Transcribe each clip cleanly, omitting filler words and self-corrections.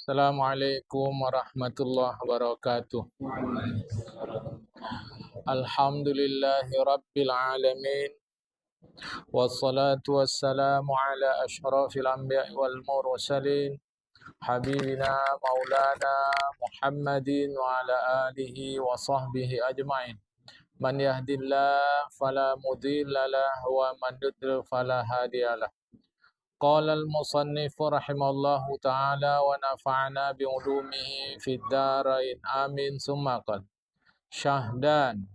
Assalamualaikum warahmatullahi wabarakatuh. Alhamdulillahi rabbil alamin. Wassalatu wassalamu ala ashrafil anbiya'i wal mursalin. Habibina maulana Muhammadin wa ala alihi wa sahbihi ajma'in. Man yahdillah fala mudilla lahu wa man yudlil fala hadiyalah. Qala al-musannif rahimahullahu ta'ala wa nafa'ana bi'ulumihi fid dharain amin summa qala syahdan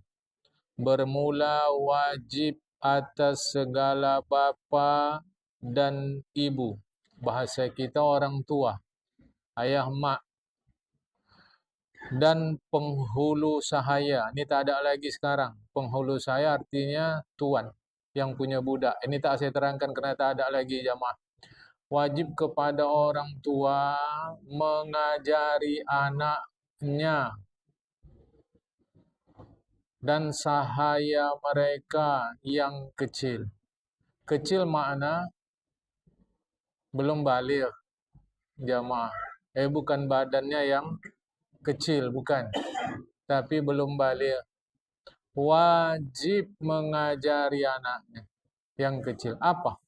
bermula wajib atas segala bapa dan ibu, bahasa kita orang tua, ayah mak, dan penghulu sahaya. Ini tak ada lagi sekarang. Penghulu sahaya artinya tuan yang punya budak. Ini tak saya terangkan kerana tak ada lagi jamaah. Wajib kepada orang tua mengajari anaknya dan sahaya mereka yang kecil. Kecil makna belum baligh jamaah. Bukan badannya yang kecil, bukan. Tapi belum baligh. Wajib mengajari anaknya yang kecil. Apa?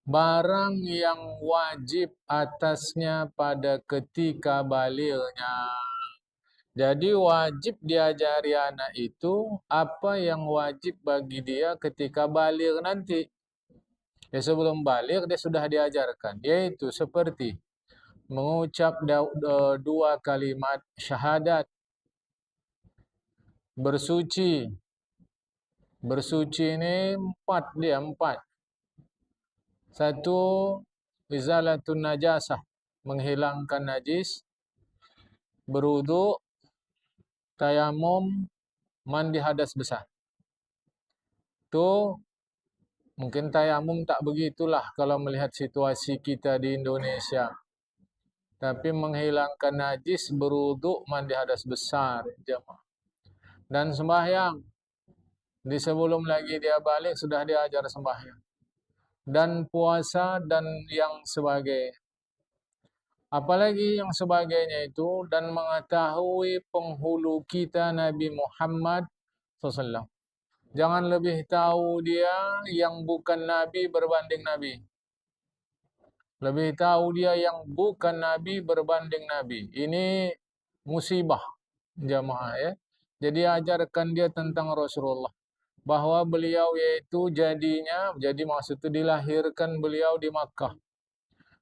Barang yang wajib atasnya pada ketika balighnya. Jadi wajib diajari anak itu apa yang wajib bagi dia ketika baligh nanti. Sebelum baligh dia sudah diajarkan, yaitu seperti mengucap dua kalimat syahadat, bersuci. Bersuci ini empat. Satu, izalatun najasah, menghilangkan najis. Berwudu, tayamum, mandi hadas besar. Itu mungkin tayamum tak begitulah kalau melihat situasi kita di Indonesia. Tapi menghilangkan najis, berwudu, mandi hadas besar, jemaah. Dan sembahyang. Di sebelum lagi dia balik sudah diajar sembahyang. Dan puasa dan yang sebagainya. Apalagi yang sebagainya itu, dan mengetahui penghulu kita Nabi Muhammad SAW. Jangan lebih tahu dia yang bukan Nabi berbanding Nabi. Lebih tahu dia yang bukan Nabi berbanding Nabi. Ini musibah jamaah ya. Jadi ajarkan dia tentang Rasulullah. Bahwa beliau yaitu jadi maksud itu dilahirkan beliau di Makkah.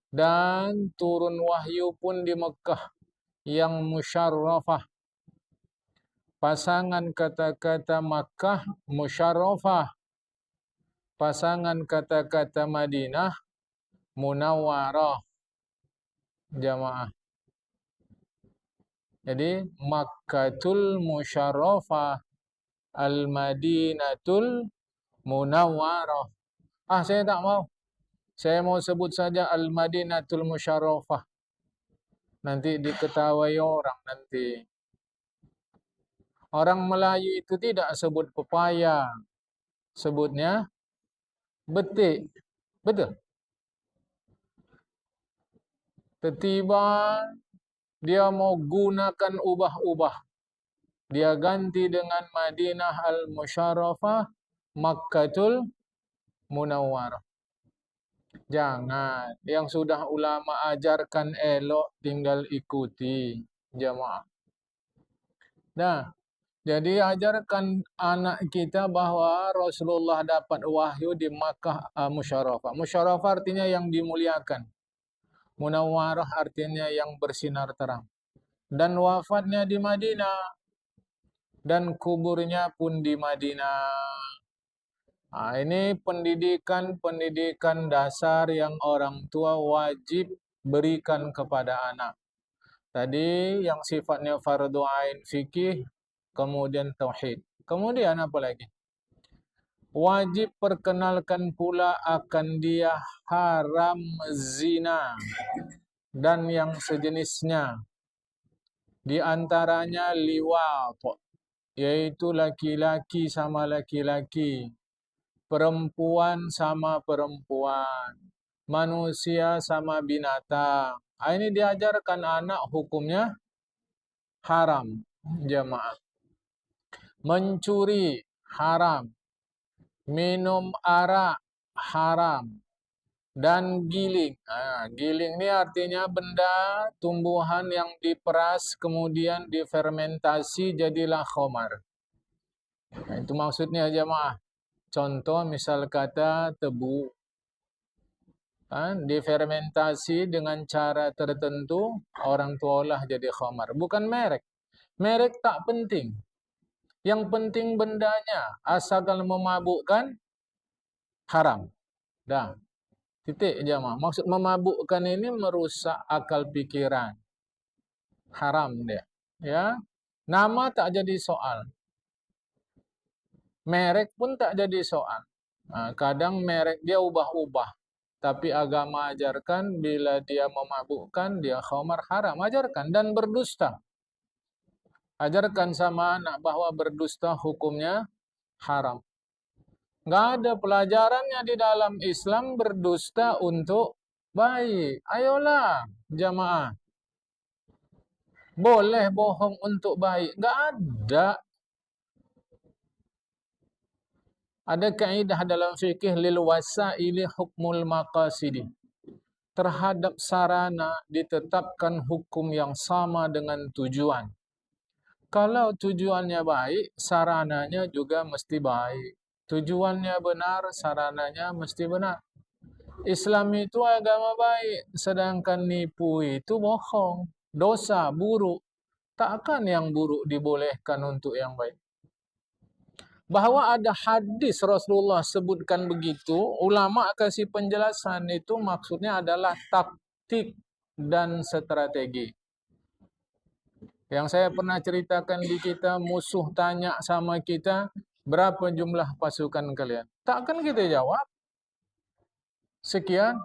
Dan turun wahyu pun di Mekah yang musyarrafah. Pasangan kata-kata Makkah musyarrafah. Pasangan kata-kata Madinah munawwarah. Jamaah. Jadi Makkatul musyarrafah, Al-Madinatul munawwarah. Saya tak mau. Saya mau sebut saja Al-Madinatul musyarrafah. Nanti diketahui orang nanti. Orang Melayu itu tidak sebut pepaya. Sebutnya betik. Betul. Tiba-tiba dia mau gunakan ubah-ubah. Dia ganti dengan Madinah al-Musyarrafah, Makkatul Munawwarah. Jangan. Yang sudah ulama ajarkan elok, tinggal ikuti jamaah. Nah, jadi ajarkan anak kita bahwa Rasulullah dapat wahyu di Makkah Musyarrafah. Musyarrafah artinya yang dimuliakan. Munawwarah artinya yang bersinar terang. Dan wafatnya di Madinah. Dan kuburnya pun di Madinah. Ini pendidikan dasar yang orang tua wajib berikan kepada anak. Tadi yang sifatnya fardu ain fikih, kemudian tauhid. Kemudian apa lagi? Wajib perkenalkan pula akan dia haram zina dan yang sejenisnya. Di antaranya liwat, yaitu laki-laki sama laki-laki, perempuan sama perempuan, manusia sama binatang, Ini diajarkan anak hukumnya haram, jamaah. Mencuri haram, minum arak haram, dan giling. Giling ini artinya benda tumbuhan yang diperas kemudian difermentasi jadilah khamar. Itu maksudnya jamaah. Contoh misal kata tebu, difermentasi dengan cara tertentu, orang tua olah jadi khamar. Bukan merek. Merek tak penting. Yang penting bendanya, asalkan memabukkan, haram. Dah. Titik jamaah. Maksud memabukkan ini merusak akal pikiran. Haram dia. Ya. Nama tak jadi soal. Merek pun tak jadi soal. Kadang merek dia ubah-ubah. Tapi agama ajarkan bila dia memabukkan, dia khamar, haram. Ajarkan dan berdusta. Ajarkan sama anak bahwa berdusta hukumnya haram. Nggak ada pelajarannya di dalam Islam berdusta untuk baik. Ayolah jamaah. Boleh bohong untuk baik. Nggak ada. Ada kaidah dalam fikih lil wasaili hukmul maqasidi. Terhadap sarana ditetapkan hukum yang sama dengan tujuan. Kalau tujuannya baik, sarananya juga mesti baik. Tujuannya benar, sarananya mesti benar. Islam itu agama baik, sedangkan nipu itu bohong, dosa, buruk. Takkan yang buruk dibolehkan untuk yang baik. Bahwa ada hadis Rasulullah sebutkan begitu, ulama kasih penjelasan itu maksudnya adalah taktik dan strategi. Yang saya pernah ceritakan di kita, musuh tanya sama kita, berapa jumlah pasukan kalian? Takkan kita jawab sekian.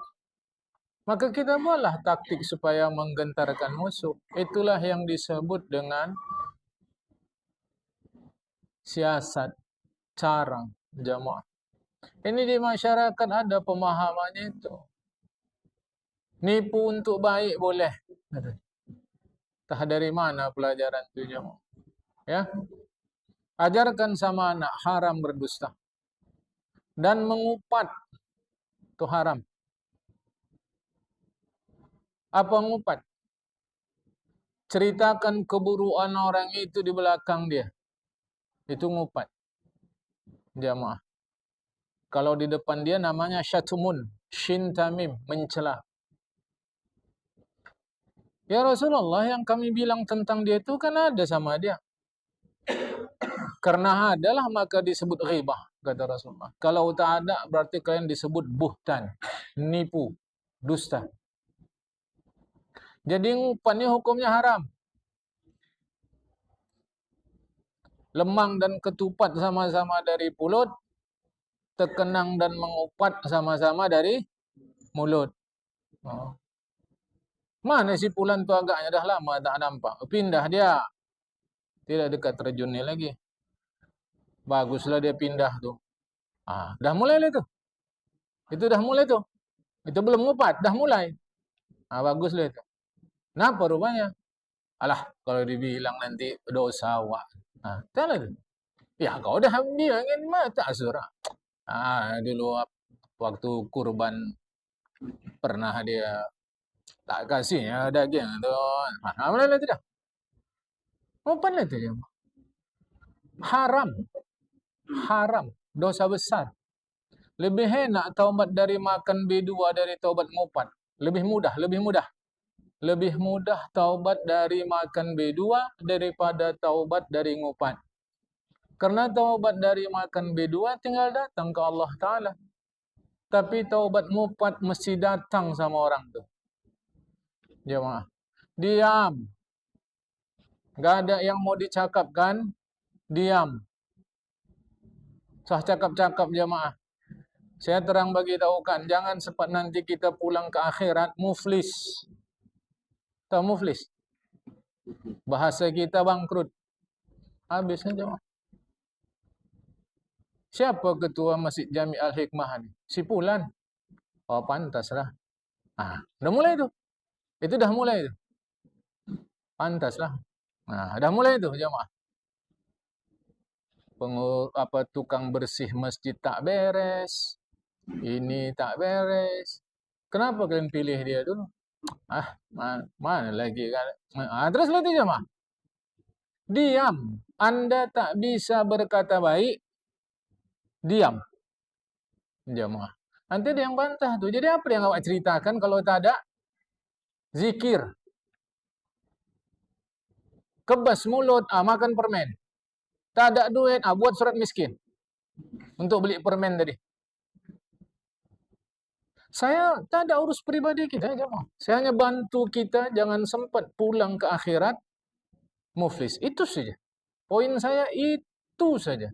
Maka kita buatlah taktik supaya menggentarkan musuh. Itulah yang disebut dengan siasat, cara, jamaah. Ini di masyarakat ada pemahamannya itu. Nipu untuk baik boleh. Entah dari mana pelajaran itu jamaah. Ya. Ajarkan sama anak haram berdusta. Dan mengupat itu haram. Apa ngupat? Ceritakan keburukan orang itu di belakang dia. Itu ngupat. Jamaah. Kalau di depan dia namanya syatumun, shin tamim, mencela. Ya Rasulullah, yang kami bilang tentang dia itu kan ada sama dia. Karena adalah maka disebut ghibah, kata Rasulullah. Kalau tak ada berarti kalian disebut buhtan, nipu, dusta. Jadi ngupat ini hukumnya haram. Lemang dan ketupat sama-sama dari pulut, terkenang dan mengupat sama-sama dari mulut. Mana si Pulan tu agaknya dah lama tak nampak. Pindah dia. Tidak dekat terjun ni lagi. Baguslah dia pindah tu. Dah mulai lah tu. Itu dah mulai tu. Itu belum ngupat, dah mulai. Baguslah itu. Kenapa rupanya? Alah, kalau dibilang nanti dosa awak. Tak lah tu. Ya kau dah bilangin mata surah. Dulu waktu kurban pernah dia tak kasihnya daging tu. Mulai lah tu dah. Ngupat lah tu dia. Haram. Haram. Dosa besar. Lebih enak taubat dari makan B2 dari taubat ngupat. Lebih mudah, lebih mudah. Lebih mudah taubat dari makan B2 daripada taubat dari ngupat. Karena taubat dari makan B2 tinggal datang ke Allah Ta'ala. Tapi taubat ngupat mesti datang sama orang tu. Jemaah. Diam. Gak ada yang mau dicakapkan. Diam. Sah cakap-cakap jemaah. Saya terang bagi tahukan, jangan sempat nanti kita pulang ke akhirat muflis. Tahu muflis? Bahasa kita bangkrut. Habisnya jemaah. Siapa ketua Masjid Jami Al-Hikmah ni? Si Pulan. Oh, pantaslah. Dah mulai tu. Itu dah mulai itu. Pantaslah. Nah, dah mulai itu jemaah. Tukang bersih masjid tak beres. Ini tak beres. Kenapa kalian pilih dia dulu? Mana lagi kan? Terus lihat jemaah. Diam. Anda tak bisa berkata baik. Diam. Jemaah. Nanti dia yang bantah tuh. Jadi apa yang awak ceritakan kalau tak ada zikir? Kebas mulut, makan permen. Tak ada duit, buat surat miskin. Untuk beli permen tadi. Saya tak ada urus pribadi kita, jemaah. Saya hanya bantu kita jangan sempat pulang ke akhirat muflis. Itu saja. Poin saya itu saja.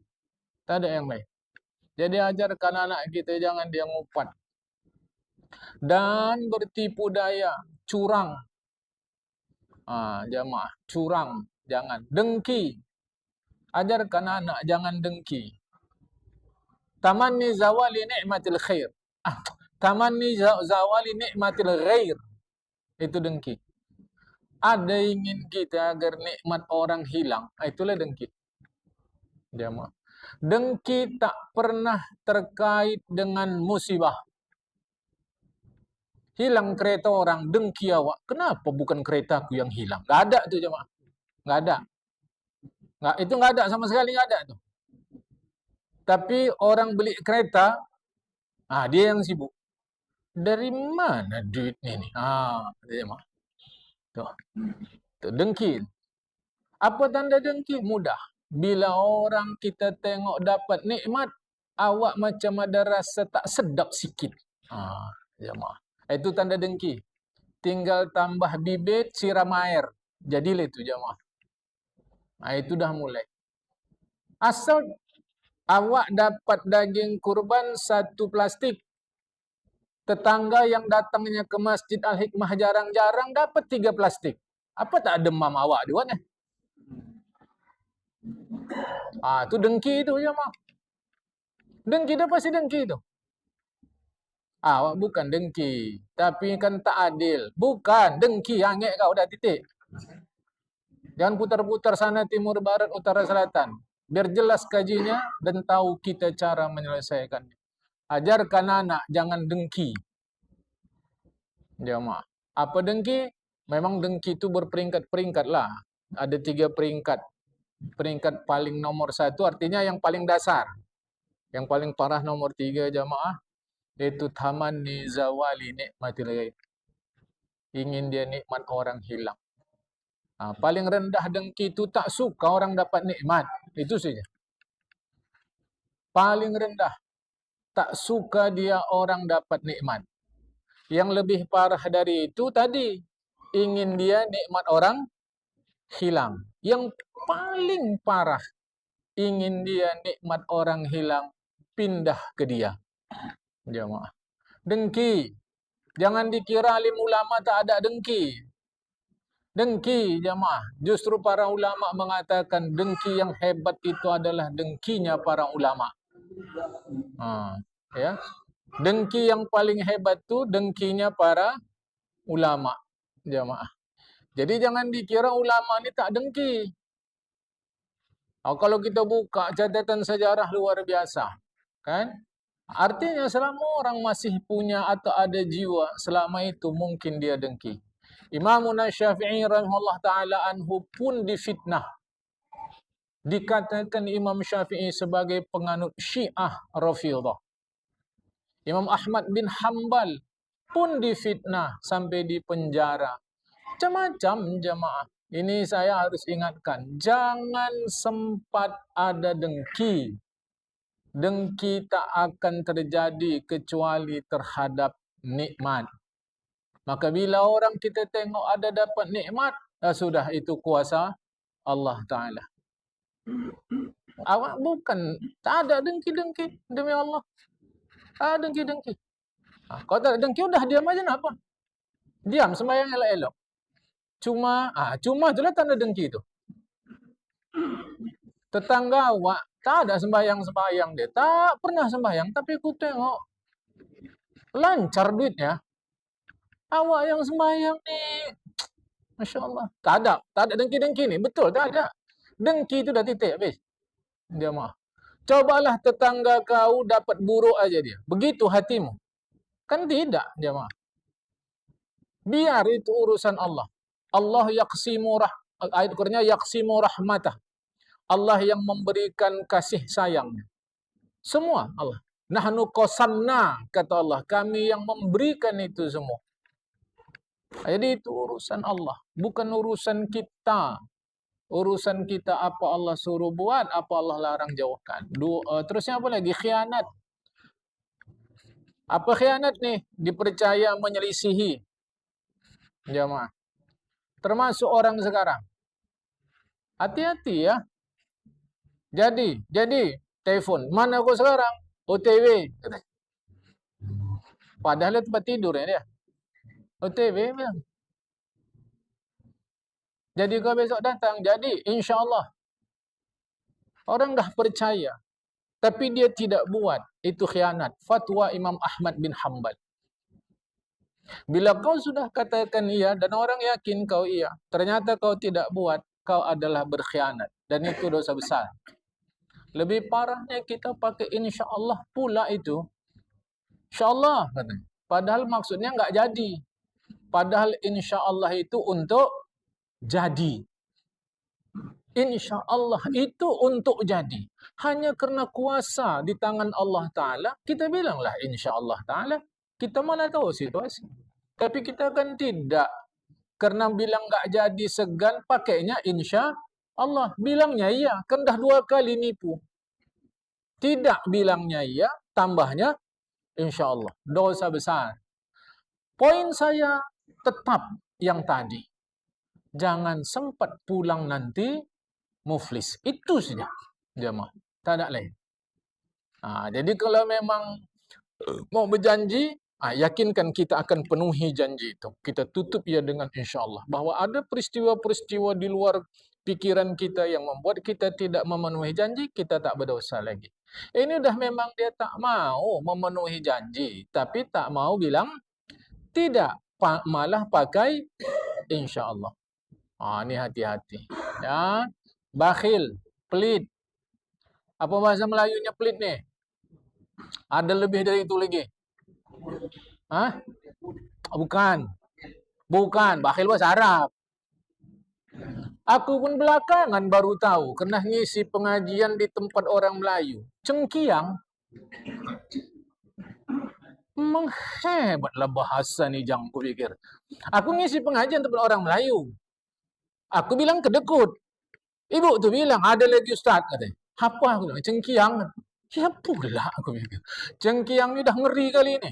Tak ada yang lain. Jadi ajarkan anak kita jangan dia ngupat. Dan bertipu daya, curang. Jemaah, curang. Jangan. Dengki. Ajarkan anak jangan dengki. Tamanni zawali ni'matil khair. Tamanni zawali ni'matil ghair. Itu dengki. Ada ingin kita agar nikmat orang hilang. Itulah dengki. Jemaah. Dengki tak pernah terkait dengan musibah. Hilang kereta orang, dengki awak. Kenapa bukan keretaku yang hilang? Gak ada tuh jemaah. Gak ada. Itu gak ada sama sekali, gak ada tuh. Tapi orang beli kereta, dia yang sibuk. Dari mana duit ini? Jemaah. Tuh. Tuh, dengki. Apa tanda dengki? Mudah. Bila orang kita tengok dapat nikmat, awak macam ada rasa tak sedap sikit. Jemaah. Itu tanda dengki. Tinggal tambah bibit, siram air. Jadilah itu jemaah. Itu dah mulai. Asal awak dapat daging kurban 1 plastik. Tetangga yang datangnya ke Masjid Al-Hikmah jarang-jarang dapat 3 plastik. Apa tak demam awak dua ni? Itu dengki itu jemaah. Dengki dah pasti dengki itu. Awak bukan dengki, tapi kan tak adil. Bukan dengki, angek kau dah titik. Jangan putar-putar sana timur barat utara selatan. Biar jelas kajinya dan tahu kita cara menyelesaikannya. Ajarkan anak jangan dengki. Jemaah. Apa dengki? Memang dengki itu berperingkat-peringkat lah. Ada 3 peringkat. Peringkat paling nomor 1 artinya yang paling dasar. Yang paling parah nomor 3 jemaah. Itu tamanni zawali nikmatil ghaib. Ingin dia nikmat orang hilang. Paling rendah dengki itu tak suka orang dapat nikmat. Itu saja. Paling rendah. Tak suka dia orang dapat nikmat. Yang lebih parah dari itu tadi. Ingin dia nikmat orang hilang. Yang paling parah. Ingin dia nikmat orang hilang. Pindah ke dia. Jemaah. Dengki. Jangan dikira alim ulama tak ada dengki. Dengki jemaah. Justru para ulama mengatakan dengki yang hebat itu adalah dengkinya para ulama. Ya. Dengki yang paling hebat itu dengkinya para ulama jemaah. Jadi jangan dikira ulama ni tak dengki. Kalau kita buka catatan sejarah luar biasa, kan? Artinya selama orang masih punya atau ada jiwa, selama itu mungkin dia dengki. Imamuna Syafi'i rahimahullah ta'ala anhu pun difitnah. Dikatakan Imam Syafi'i sebagai penganut Syiah Rafidhah. Imam Ahmad bin Hanbal pun difitnah sampai di penjara. Macam-macam jemaah. Ini saya harus ingatkan. Jangan sempat ada dengki. Dengki tak akan terjadi kecuali terhadap nikmat. Maka bila orang kita tengok ada dapat nikmat, sudah itu kuasa Allah Ta'ala. Awak bukan, tak ada dengki-dengki demi Allah. Tak ada dengki-dengki. Kalau tak ada dengki, udah diam aja kenapa? Diam, sembahyang elok-elok. Cuma itulah tanda dengki itu. Tetangga awak tak ada sembahyang-sembahyang dia. Tak pernah sembahyang, tapi aku tengok lancar duitnya. Awak yang sembahyang ni, Masya Allah. Tak ada dengki-dengki ni. Betul, tak ada. Dengki tu dah titik habis. Jemaah. Cobalah tetangga kau dapat buruk aja dia. Begitu hatimu. Kan tidak, jemaah. Biar itu urusan Allah. Allah yaqsimu ayat Qur'annya yaqsimu rahmatah. Allah yang memberikan kasih sayangnya. Semua Allah. Nahnu qasamna, kata Allah, kami yang memberikan itu semua. Jadi itu urusan Allah, bukan urusan kita. Urusan kita apa Allah suruh buat, apa Allah larang jauhkan. Terusnya apa lagi? Khianat. Apa khianat nih? Dipercaya menyelisihi. Jamaah. Termasuk orang sekarang. Hati-hati ya. Jadi telepon. Mana aku sekarang? OTW. Padahal tempat tidur ya dia. OTW bilang. Jadi kau besok datang. Jadi insya Allah. Orang dah percaya. Tapi dia tidak buat. Itu khianat. Fatwa Imam Ahmad bin Hanbal. Bila kau sudah katakan iya dan orang yakin kau iya. Ternyata kau tidak buat. Kau adalah berkhianat. Dan itu dosa besar. Lebih parahnya kita pakai insya Allah pula itu. Insya Allah katanya. Padahal maksudnya enggak jadi. Padahal insya Allah itu untuk jadi. Insya Allah itu untuk jadi. Hanya kerana kuasa di tangan Allah Ta'ala, kita bilanglah insya Allah Ta'ala. Kita mana tahu situasi. Tapi kita kan tidak. Kerana bilang enggak jadi segan, pakainya insya Allah. Bilangnya iya, kan dah 2 kali nipu. Tidak bilangnya iya, tambahnya insya Allah. Dosa besar. Poin saya tetap yang tadi. Jangan sempat pulang nanti muflis. Itu saja. Jemaah. Tak ada lain. Jadi kalau memang mau berjanji, yakinkan kita akan penuhi janji itu. Kita tutup ia dengan insya Allah. Bahawa ada peristiwa-peristiwa di luar pikiran kita yang membuat kita tidak memenuhi janji, kita tak berdosa lagi. Ini dah memang dia tak mau memenuhi janji. Tapi tak mau bilang tidak. Malah pakai insya Allah. Ini hati-hati. Ya. Bakhil, pelit. Apa bahasa Melayunya pelit ni? Ada lebih dari itu lagi? Bukan. Bukan. Bakhil bahasa Arab. Aku pun belakangan baru tahu. Kena ngisi pengajian di tempat orang Melayu. Cengkiang. Memang hebatlah bahasa ni, Jang, aku pikir. Aku ngisi pengajian tempat orang Melayu. Aku bilang kedekut. Ibu tu bilang, ada lagi Ustaz, katanya. Apa aku bilang? Cengkiang. Ya pula aku pikir. Cengkiang ni dah ngeri kali ni.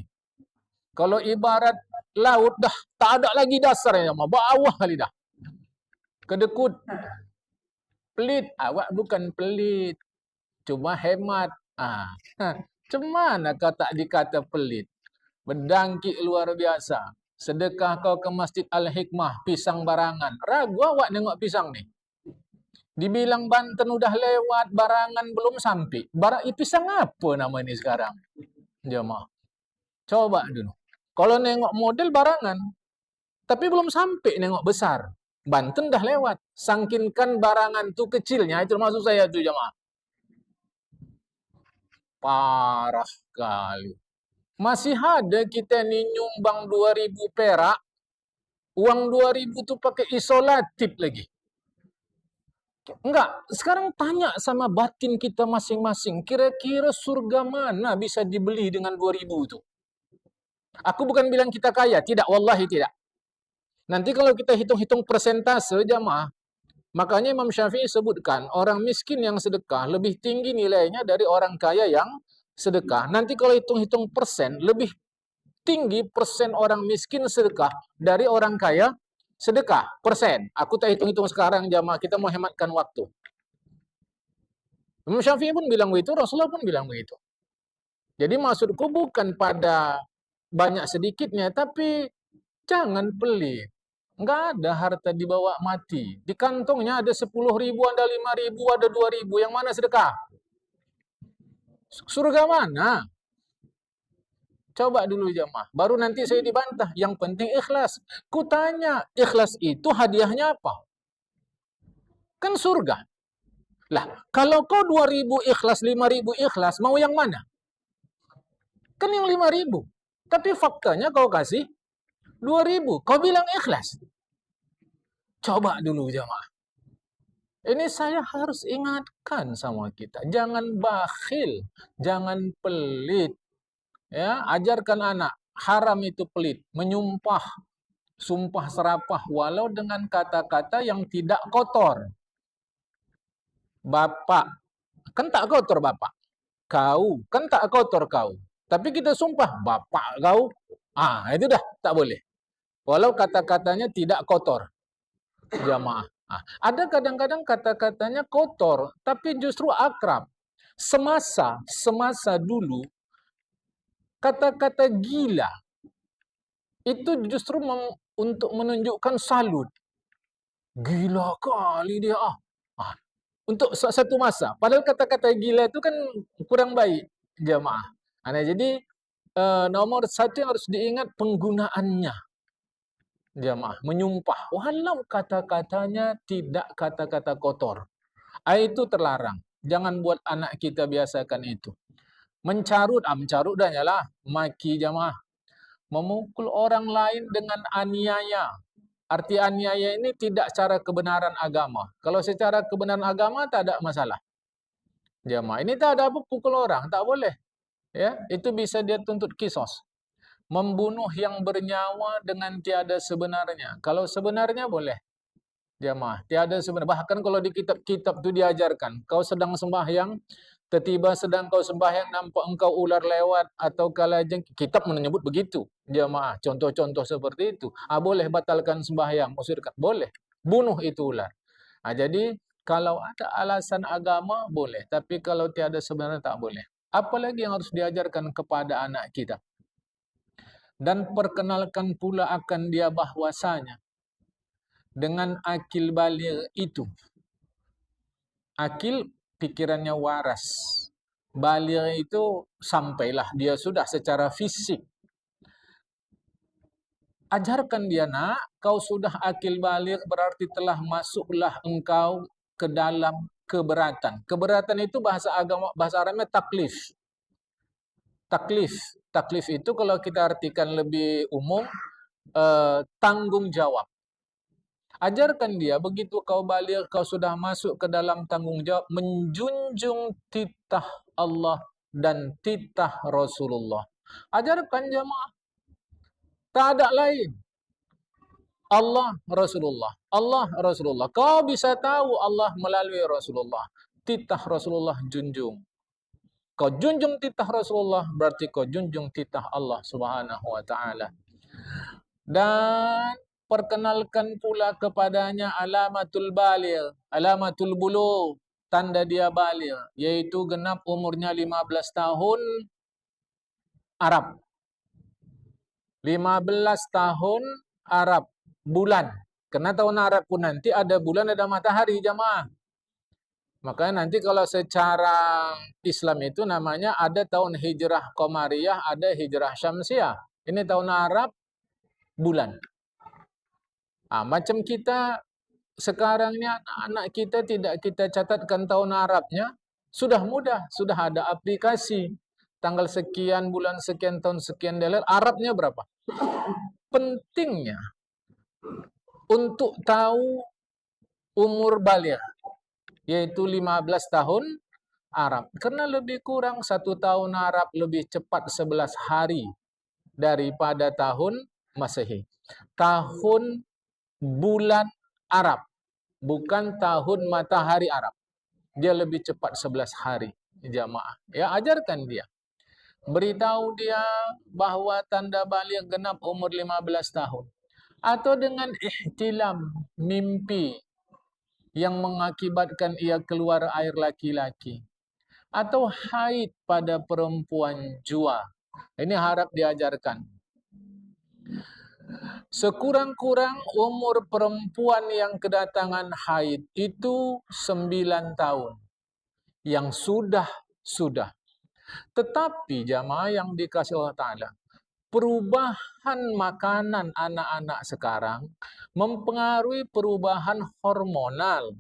Kalau ibarat laut dah tak ada lagi dasarnya, bawah kali dah. Kedekut. Pelit. Awak bukan pelit. Cuma hemat. Macam mana kau tak dikata pelit? Berdangkit luar biasa. Sedekah kau ke Masjid Al-Hikmah, pisang barangan. Ragu awak tengok pisang ni. Dibilang Banten udah lewat, barangan belum sampai. Pisang apa nama ni sekarang? Jemaah. Coba dulu. Kalau nengok model barangan, tapi belum sampai nengok besar. Banten dah lewat. Sangkinkan barangan tu kecilnya, itu maksud saya tu, jemaah. Parah kali. Masih ada kita ni nyumbang 2.000 perak. Uang 2.000 tu pakai isolatif lagi. Enggak, sekarang tanya sama batin kita masing-masing. Kira-kira surga mana bisa dibeli dengan 2.000 tu? Aku bukan bilang kita kaya. Tidak, wallahi tidak. Nanti kalau kita hitung-hitung persentase jamaah, makanya Imam Syafi'i sebutkan, orang miskin yang sedekah lebih tinggi nilainya dari orang kaya yang sedekah. Nanti kalau hitung-hitung persen, lebih tinggi persen orang miskin sedekah dari orang kaya sedekah. Persen. Aku tak hitung-hitung sekarang jamaah, kita mau hematkan waktu. Imam Syafi'i pun bilang begitu, Rasulullah pun bilang begitu. Jadi maksudku bukan pada banyak sedikitnya, tapi jangan pelit. Enggak ada harta dibawa mati. Di kantongnya ada 10.000, ada 5.000, ada 2.000. Yang mana sedekah? Surga mana? Coba dulu jamaah. Baru nanti saya dibantah. Yang penting ikhlas. Kutanya, ikhlas itu hadiahnya apa? Kan surga. Lah, kalau kau 2.000 ikhlas, 5.000 ikhlas, mau yang mana? Kan yang 5.000. Tapi faktanya kau kasih 2.000. Kau bilang ikhlas. Coba dulu jamaah. Ini saya harus ingatkan sama kita. Jangan bakhil. Jangan pelit. Ya, ajarkan anak. Haram itu pelit. Menyumpah. Sumpah serapah. Walau dengan kata-kata yang tidak kotor. Bapak. Kan tak kotor bapak. Kau. Kan tak kotor kau. Tapi kita sumpah. Bapak kau. Itu dah. Tak boleh. Walau kata-katanya tidak kotor. Jamaah. Ada kadang-kadang kata-katanya kotor, tapi justru akrab. Semasa dulu, kata-kata gila itu justru untuk menunjukkan salut. Gila kali dia. Untuk satu masa. Padahal kata-kata gila itu kan kurang baik, jamaah. Jadi nomor satu yang harus diingat penggunaannya. Jamaah, menyumpah walau kata-katanya tidak kata-kata kotor. Itu terlarang. Jangan buat anak kita biasakan itu. Mencarut dah nyalah, maki jamaah. Memukul orang lain dengan aniaya. Arti aniaya ini tidak secara kebenaran agama. Kalau secara kebenaran agama tak ada masalah. Jamaah, ini tak ada apa pukul orang, tak boleh. Ya, itu bisa dia tuntut kisos. Membunuh yang bernyawa dengan tiada sebenarnya. Kalau sebenarnya boleh. Jamaah, tiada sebenarnya. Bahkan kalau di kitab-kitab itu diajarkan, kau sedang sembahyang, tiba-tiba sedang kau sembahyang nampak engkau ular lewat atau kalajengking. Kitab menyebut begitu. Jamaah, contoh-contoh seperti itu. Boleh batalkan sembahyang, musyrikkan. Boleh. Bunuh itu ular. Jadi kalau ada alasan agama boleh, tapi kalau tiada sebenarnya tak boleh. Apalagi yang harus diajarkan kepada anak kita. Dan perkenalkan pula akan dia bahwasanya dengan akil baligh itu, akil pikirannya waras, baligh itu sampailah dia sudah secara fisik. Ajarkan dia, nak, kau sudah akil baligh berarti telah masuklah engkau ke dalam keberatan. Keberatan itu bahasa agama, bahasa Arabnya taklif. Taklif itu kalau kita artikan lebih umum, tanggung jawab. Ajarkan dia, begitu kau balik, kau sudah masuk ke dalam tanggung jawab, menjunjung titah Allah dan titah Rasulullah. Ajarkan jamaah. Tak ada lain. Allah, Rasulullah. Allah, Rasulullah. Kau bisa tahu Allah melalui Rasulullah. Titah Rasulullah junjung. Kau junjung titah Rasulullah, berarti kau junjung titah Allah Subhanahu wa ta'ala. Dan perkenalkan pula kepadanya alamatul baligh, alamatul bulugh, tanda dia baligh, yaitu genap umurnya 15 tahun Arab. 15 tahun Arab, bulan. Karena tahun Arab pun nanti ada bulan, ada matahari, jamaah. Makanya nanti kalau secara Islam itu namanya ada tahun hijrah Qamariyah, ada hijrah Syamsiyah. Ini tahun Arab, bulan. Macam kita sekarang ni anak-anak kita tidak kita catatkan tahun Arabnya, sudah mudah, sudah ada aplikasi. Tanggal sekian, bulan sekian, tahun sekian, dalam Arabnya berapa? Pentingnya untuk tahu umur baligh, yaitu 15 tahun Arab. Karena lebih kurang 1 tahun Arab lebih cepat 11 hari daripada tahun Masehi. Tahun bulan Arab, bukan tahun matahari Arab. Dia lebih cepat 11 hari, jamaah. Ya, ajarkan dia. Beritahu dia bahawa tanda baligh genap umur 15 tahun. Atau dengan ihtilam, mimpi yang mengakibatkan ia keluar air laki-laki. Atau haid pada perempuan jua. Ini harap diajarkan. Sekurang-kurang umur perempuan yang kedatangan haid itu 9 tahun. Yang sudah. Tetapi jamaah yang dikasih Allah Ta'ala, perubahan makanan anak-anak sekarang mempengaruhi perubahan hormonal.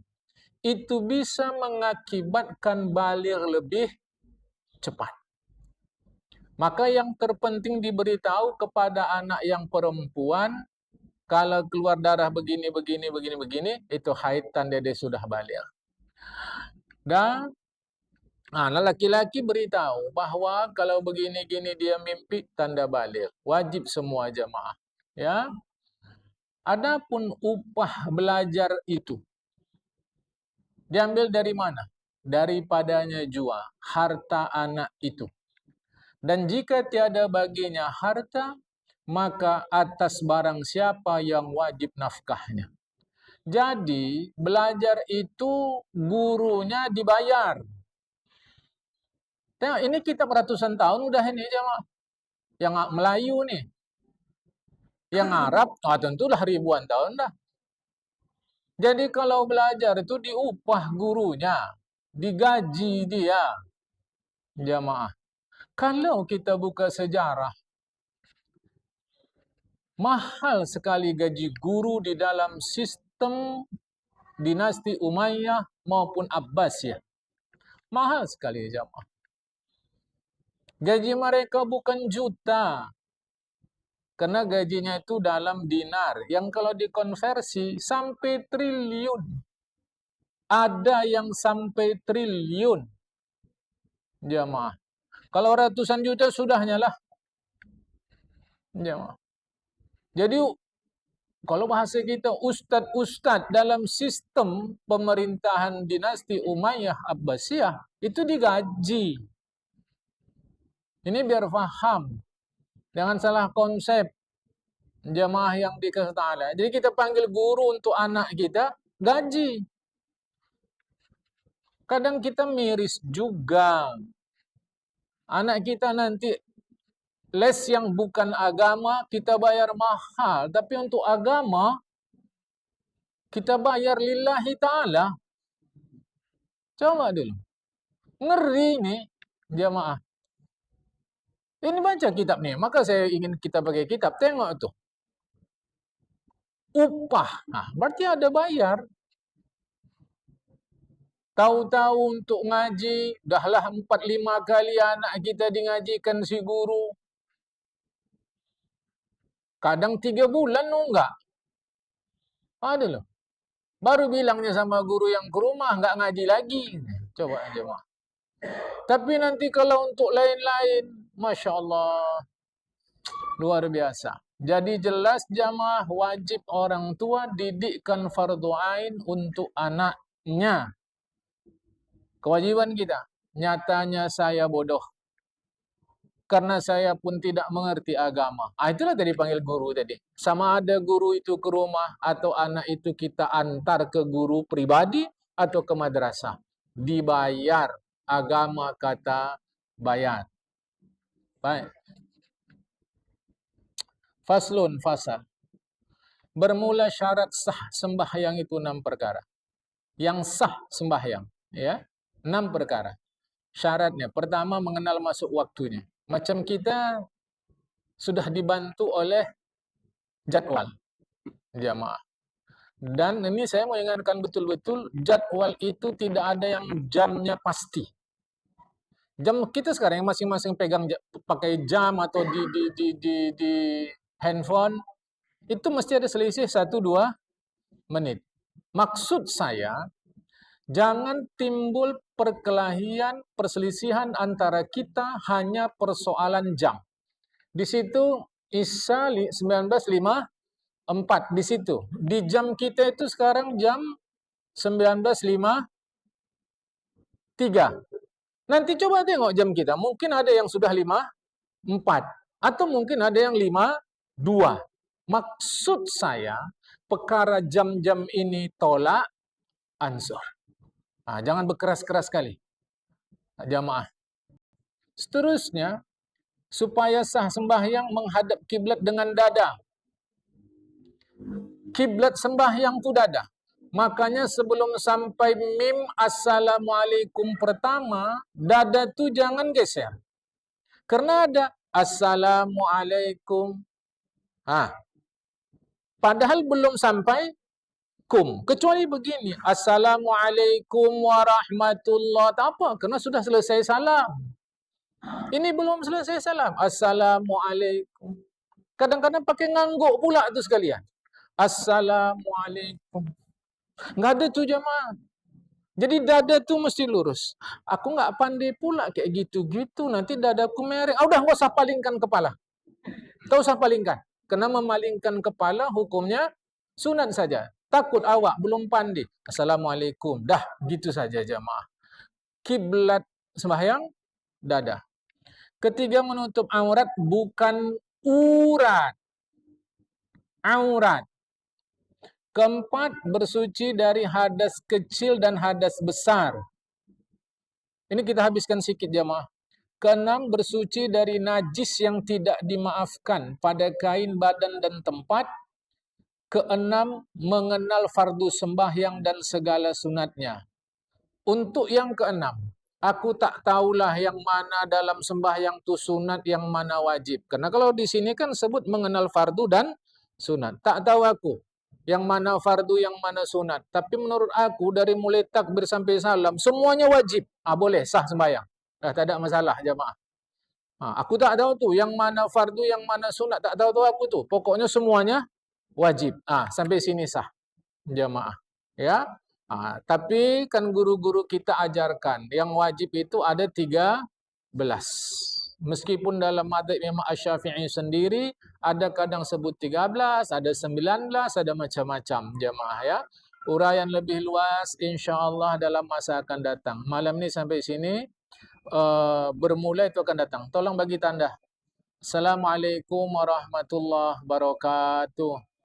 Itu bisa mengakibatkan balik lebih cepat. Maka yang terpenting diberitahu kepada anak yang perempuan, kalau keluar darah begini, itu haid tanda dia sudah balik. Dan anak laki-laki beritahu bahwa kalau begini-gini dia mimpi, tanda balik. Wajib semua jamaah. Ya. Adapun upah belajar itu diambil dari mana? Daripadanya jua harta anak itu. Dan jika tiada baginya harta, maka atas barang siapa yang wajib nafkahnya. Jadi, belajar itu gurunya dibayar. Tengok, ini kitab ratusan tahun udah ini jemaah. Yang Melayu nih. Yang Arab, tentulah ribuan tahun dah. Jadi kalau belajar itu diupah gurunya, digaji dia. Jemaah. Kalau kita buka sejarah, mahal sekali gaji guru di dalam sistem dinasti Umayyah maupun Abbasiyah. Mahal sekali jemaah. Gaji mereka bukan juta. Karena gajinya itu dalam dinar. Yang kalau dikonversi sampai triliun. Ada yang sampai triliun. Jemaah. Kalau ratusan juta sudahnya lah. Jemaah. Jadi kalau bahasa kita ustadz-ustadz dalam sistem pemerintahan dinasti Umayyah Abbasiyah itu digaji. Ini biar paham. Jangan salah konsep jamaah yang dikasih ta'ala. Jadi kita panggil guru untuk anak kita, gaji. Kadang kita miris juga. Anak kita nanti les yang bukan agama, kita bayar mahal. Tapi untuk agama, kita bayar lillahi ta'ala. Coba dulu. Ngeri nih, jamaah. Ini baca kitab nih. Maka saya ingin kita pakai kitab. Tengok tuh. Upah. Nah, berarti ada bayar. Tahu-tahu untuk ngaji, dahlah 4-5 kali anak kita dingajikan si guru. Kadang 3 bulan enggak. Ada loh. Baru bilangnya sama guru yang ke rumah, enggak ngaji lagi. Coba aja, Mak. Tapi nanti kalau untuk lain-lain, Masya Allah, luar biasa. Jadi jelas jamaah wajib orang tua didikkan fardu ain untuk anaknya. Kewajiban kita. Nyatanya saya bodoh. Karena saya pun tidak mengerti agama. Itulah tadi panggil guru tadi. Sama ada guru itu ke rumah atau anak itu kita antar ke guru pribadi atau ke madrasah. Dibayar. Agama kata bayar. Baik. Faslun fasal. Bermula syarat sah sembahyang itu 6 perkara. Yang sah sembahyang. Ya. 6 perkara. Syaratnya. Pertama, mengenal masuk waktunya. Macam kita sudah dibantu oleh jadwal jamaah. Dan ini saya mau ingatkan betul-betul, jadwal itu tidak ada yang jamnya pasti. Jam kita sekarang yang masing-masing pegang pakai jam atau di handphone, itu mesti ada selisih 1-2 menit. Maksud saya, jangan timbul perkelahian, perselisihan antara kita hanya persoalan jam. Di situ Isya 19.54 di situ. Di jam kita itu sekarang jam 19.53. Nanti coba tengok jam kita. Mungkin ada yang sudah 5.4 atau mungkin ada yang 5.2. Maksud saya, perkara jam-jam ini tolak ansur. Jangan berkeras-keras sekali. Jamaah. Seterusnya, supaya sah sembahyang menghadap kiblat dengan dada. Kiblat sembahyang itu dada. Makanya sebelum sampai mim assalamualaikum pertama, dada itu jangan geser. Karena ada Assalamualaikum. Padahal belum sampai kum. Kecuali begini, Assalamualaikum warahmatullahi. Tak apa, kerana sudah selesai salam. Ini belum selesai salam. Assalamualaikum. Kadang-kadang pakai ngangguk pula tu sekalian. Assalamualaikum. Enggak ada tu jemaah. Jadi dada tu mesti lurus. Aku enggak pandai pula kayak gitu-gitu. Nanti dadaku mereng. Udah, enggak usah palingkan kepala. Tak usah palingkan. Kerana memalingkan kepala hukumnya sunat saja. Takut awak belum pandai. Assalamualaikum. Dah, gitu saja jemaah. Kiblat sembahyang, dada. Ketiga, menutup aurat bukan urat. Aurat. Keempat, bersuci dari hadas kecil dan hadas besar. Ini kita habiskan sikit jemaah. Keenam, bersuci dari najis yang tidak dimaafkan pada kain, badan dan tempat. Keenam, mengenal fardu sembahyang dan segala sunatnya. Untuk yang keenam, aku tak tahulah yang mana dalam sembahyang tu sunat, yang mana wajib. Karena kalau di sini kan sebut mengenal fardu dan sunat. Tak tahu aku yang mana fardu, yang mana sunat. Tapi menurut aku dari mulai takbir sampai salam semuanya wajib. Boleh sah sembahyang. Tak ada masalah jemaah. Aku tak tahu tu yang mana fardu, yang mana sunat. Tak tahu aku tu. Pokoknya semuanya wajib. Sampai sini sah jemaah. Ya. Tapi kan guru-guru kita ajarkan yang wajib itu ada 13. Meskipun dalam mazhab Imam Asy-Syafi'i sendiri ada kadang sebut 13, ada 19, ada macam-macam jemaah ya. Uraian lebih luas insya-Allah dalam masa akan datang. Malam ni sampai sini, bermula itu akan datang. Tolong bagi tanda. Assalamualaikum warahmatullahi wabarakatuh.